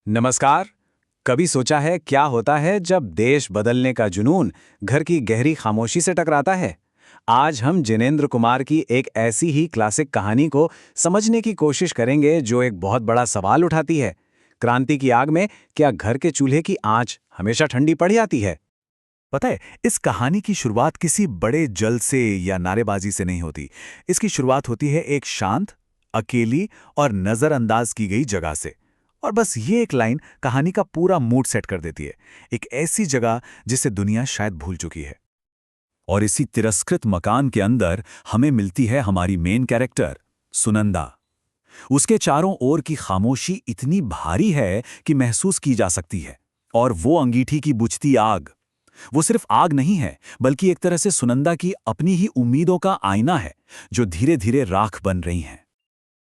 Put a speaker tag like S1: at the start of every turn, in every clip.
S1: नमस्कार। कभी सोचा है क्या होता है जब देश बदलने का जुनून घर की गहरी खामोशी से टकराता है। आज हम जिनेंद्र कुमार की एक ऐसी ही क्लासिक कहानी को समझने की कोशिश करेंगे जो एक बहुत बड़ा सवाल उठाती है। क्रांति की आग में क्या घर के चूल्हे की आंच हमेशा ठंडी पड़ जाती है?
S2: पता है, इस कहानी की शुरुआत किसी बड़े जल से या नारेबाजी से नहीं होती। इसकी शुरुआत होती है एक शांत, अकेली और नजरअंदाज की गई जगह से। और बस ये एक लाइन कहानी का पूरा मूड सेट कर देती है। एक ऐसी जगह जिसे दुनिया शायद भूल चुकी है। और इसी तिरस्कृत मकान के अंदर हमें मिलती है हमारी मेन कैरेक्टर, सुनंदा। उसके चारों ओर की खामोशी इतनी भारी है कि महसूस की जा सकती है। और वो अंगीठी की बुझती आग, वो सिर्फ आग नहीं है, बल्कि एक तरह से सुनंदा की अपनी ही उम्मीदों का आईना है, जो धीरे धीरे राख बन रही हैं।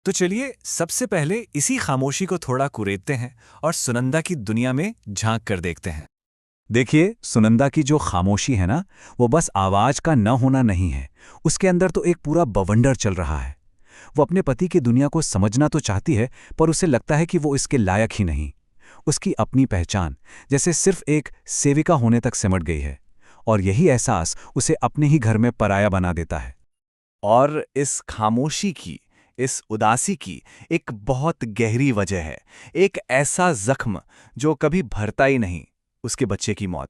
S3: तो चलिए सबसे पहले इसी खामोशी को थोड़ा कुरेदते हैं और सुनंदा की दुनिया में झांक कर देखते हैं।
S2: देखिए, सुनंदा की जो खामोशी है ना, वो बस आवाज का न होना नहीं है। उसके अंदर तो एक पूरा बवंडर चल रहा है। वो अपने पति की दुनिया को समझना तो चाहती है, पर उसे लगता है कि वो इसके लायक ही नहीं। उसकी अपनी पहचान जैसे सिर्फ एक सेविका होने तक सिमट गई है, और यही एहसास उसे अपने ही घर में पराया बना देता है।
S3: और इस खामोशी की, इस उदासी की एक बहुत गहरी वजह है। एक ऐसा जख्म जो कभी भरता ही नहीं, उसके बच्चे की मौत।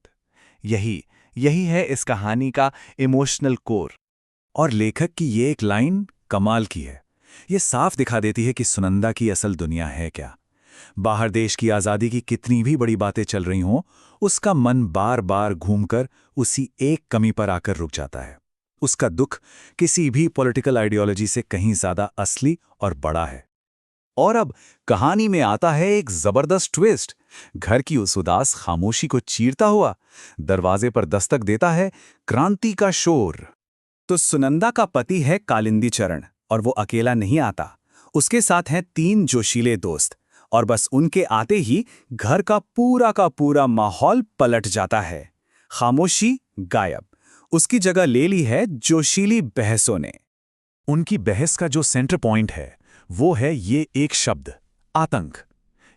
S3: यही यही है इस कहानी का इमोशनल कोर।
S2: और लेखक की ये एक लाइन कमाल की है। ये साफ दिखा देती है कि सुनंदा की असल दुनिया है क्या। बाहर देश की आज़ादी की कितनी भी बड़ी बातें चल रही हों, उसका मन बार बार घूमकर उसी एक कमी पर आकर रुक जाता है। उसका दुख किसी भी पॉलिटिकल आइडियोलॉजी से कहीं ज्यादा असली और बड़ा है। और अब कहानी में आता है एक जबरदस्त ट्विस्ट। घर की उस उदास खामोशी को चीरता हुआ दरवाजे पर दस्तक देता है क्रांति का शोर।
S1: तो सुनंदा का पति है कालिंदी चरण, और वो अकेला नहीं आता। उसके साथ हैं 3 जोशीले दोस्त, और बस उनके आते ही घर का पूरा माहौल पलट जाता है। खामोशी गायब, उसकी जगह ले ली है जोशीली बहसों ने।
S2: उनकी बहस का जो सेंटर पॉइंट है, वो है ये एक शब्द, आतंक।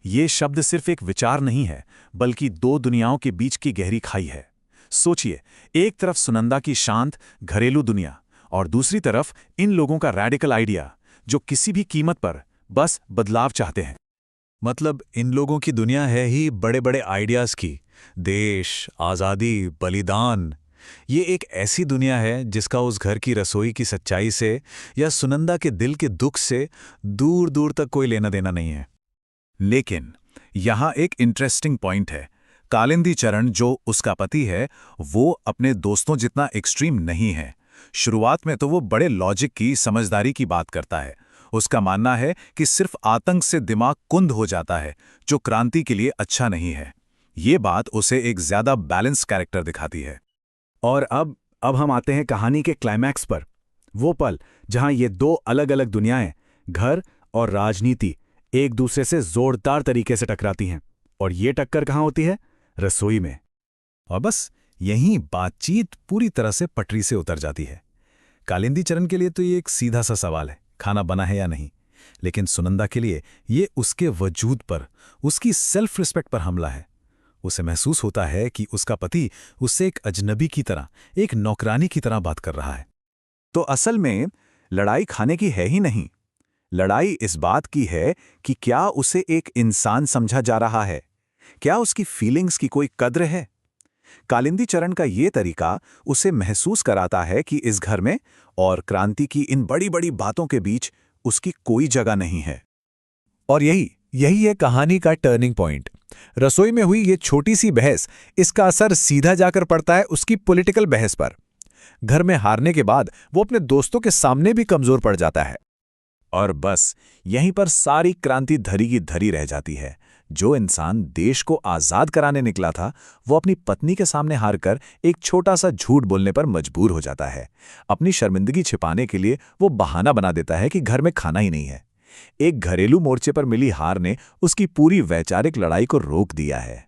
S2: ये शब्द सिर्फ एक विचार नहीं है, बल्कि दो दुनियाओं के बीच की गहरी खाई है। सोचिए, एक तरफ सुनंदा की शांत घरेलू दुनिया, और दूसरी तरफ इन लोगों का रैडिकल आइडिया, जो किसी भी कीमत पर बस बदलाव चाहते हैं। मतलब इन लोगों की दुनिया है ही बड़े बड़े आइडियाज की, देश, आज़ादी, बलिदान। ये एक ऐसी दुनिया है जिसका उस घर की रसोई की सच्चाई से या सुनंदा के दिल के दुख से दूर दूर तक कोई लेना देना नहीं है। लेकिन यहाँ एक इंटरेस्टिंग पॉइंट है। कालिंदी चरण, जो उसका पति है, वो अपने दोस्तों जितना एक्सट्रीम नहीं है। शुरुआत में तो वो बड़े लॉजिक की, समझदारी की बात करता है। उसका मानना है कि सिर्फ आतंक से दिमाग कुंद हो जाता है, जो क्रांति के लिए अच्छा नहीं है। ये बात उसे एक ज्यादा बैलेंस कैरेक्टर दिखाती है।
S1: और अब हम आते हैं कहानी के क्लाइमैक्स पर। वो पल जहां ये 2 अलग अलग दुनियाएं, घर और राजनीति, एक दूसरे से जोरदार तरीके से टकराती हैं। और ये टक्कर कहां होती है? रसोई में।
S2: और बस यहीं बातचीत पूरी तरह से पटरी से उतर जाती है। कालिंदी चरण के लिए तो ये एक सीधा सा सवाल है, खाना बना है या नहीं। लेकिन सुनंदा के लिए ये उसके वजूद पर, उसकी सेल्फ रिस्पेक्ट पर हमला है। उसे महसूस होता है कि उसका पति उससे एक अजनबी की तरह, एक नौकरानी की तरह बात कर रहा है।
S1: तो असल में लड़ाई खाने की है ही नहीं। लड़ाई इस बात की है कि क्या उसे एक इंसान समझा जा रहा है, क्या उसकी फीलिंग्स की कोई कद्र है। कालिंदी चरण का ये तरीका उसे महसूस कराता है कि इस घर में और क्रांति की इन बड़ी बड़ी बातों के बीच उसकी कोई जगह नहीं है।
S4: और यही यही है कहानी का टर्निंग पॉइंट। रसोई में हुई ये छोटी सी बहस, इसका असर सीधा जाकर पड़ता है उसकी पॉलिटिकल बहस पर। घर में हारने के बाद वो अपने दोस्तों के सामने भी कमजोर पड़ जाता है।
S2: और बस यहीं पर सारी क्रांति धरी की धरी रह जाती है। जो इंसान देश को आजाद कराने निकला था, वो अपनी पत्नी के सामने हारकर एक छोटा सा झूठ बोलने पर मजबूर हो जाता है। अपनी शर्मिंदगी छिपाने के लिए वो बहाना बना देता है कि घर में खाना ही नहीं है। एक घरेलू मोर्चे पर मिली हार ने उसकी पूरी वैचारिक लड़ाई को रोक दिया है।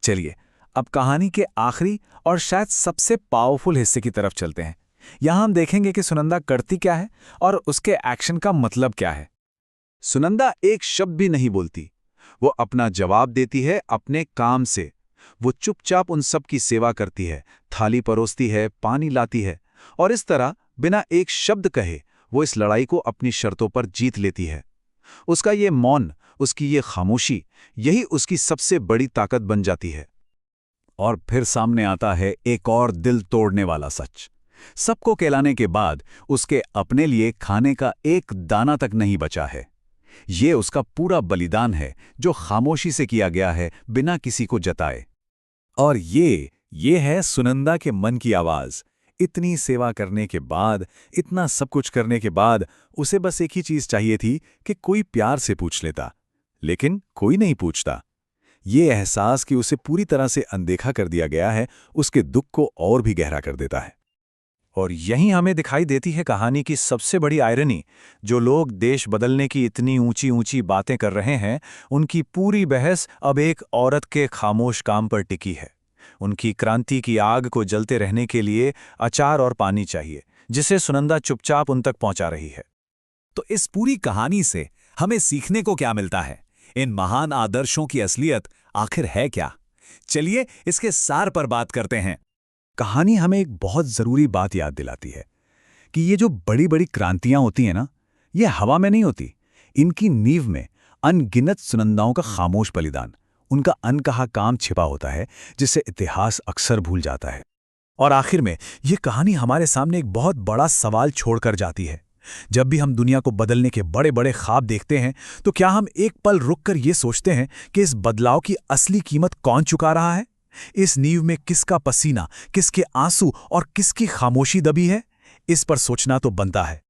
S1: चलिए अब कहानी के आखिरी और शायद सबसे पावरफुल हिस्से की तरफ चलते हैं। यहां हम देखेंगे कि सुनंदा करती क्या है और उसके एक्शन का मतलब क्या है। सुनंदा एक शब्द भी नहीं बोलती। वो अपना जवाब देती है अपने काम से। वो चुपचाप उन सब की सेवा करती है, थाली परोसती है, पानी लाती है, और इस तरह बिना एक शब्द कहे वो इस लड़ाई को अपनी शर्तों पर जीत लेती है। उसका ये मौन, उसकी ये खामोशी, यही उसकी सबसे बड़ी ताकत बन जाती है। और फिर सामने आता है एक और दिल तोड़ने वाला सच। सबको कहलाने के बाद उसके अपने लिए खाने का एक दाना तक नहीं बचा है। ये उसका पूरा बलिदान है जो खामोशी से किया गया है, बिना किसी को जताए। और ये है सुनंदा के मन की आवाज। इतनी सेवा करने के बाद, इतना सब कुछ करने के बाद उसे बस एक ही चीज चाहिए थी कि कोई प्यार से पूछ लेता, लेकिन कोई नहीं पूछता। ये एहसास कि उसे पूरी तरह से अनदेखा कर दिया गया है, उसके दुख को और भी गहरा कर देता है।
S2: और यहीं हमें दिखाई देती है कहानी की सबसे बड़ी आयरनी। जो लोग देश बदलने की इतनी ऊंची ऊंची बातें कर रहे हैं, उनकी पूरी बहस अब एक औरत के खामोश काम पर टिकी है। उनकी क्रांति की आग को जलते रहने के लिए अचार और पानी चाहिए, जिसे सुनंदा चुपचाप उन तक पहुंचा रही है।
S1: तो इस पूरी कहानी से हमें सीखने को क्या मिलता है? इन महान आदर्शों की असलियत आखिर है क्या? चलिए इसके सार पर बात करते हैं। कहानी हमें एक बहुत जरूरी बात याद दिलाती है कि ये जो बड़ी बड़ी क्रांतियां होती हैं ना, ये हवा में नहीं होती। इनकी नींव में अनगिनत सुनंदाओं का खामोश बलिदान, उनका अनकहा काम छिपा होता है, जिसे इतिहास अक्सर भूल जाता है। और आखिर में ये कहानी हमारे सामने एक बहुत बड़ा सवाल छोड़कर जाती है। जब भी हम दुनिया को बदलने के बड़े बड़े ख्वाब देखते हैं, तो क्या हम एक पल रुककर ये सोचते हैं कि इस बदलाव की असली कीमत कौन चुका रहा है? इस नींव में किसका पसीना, किसके आंसू और किसकी खामोशी दबी है? इस पर सोचना तो बनता है।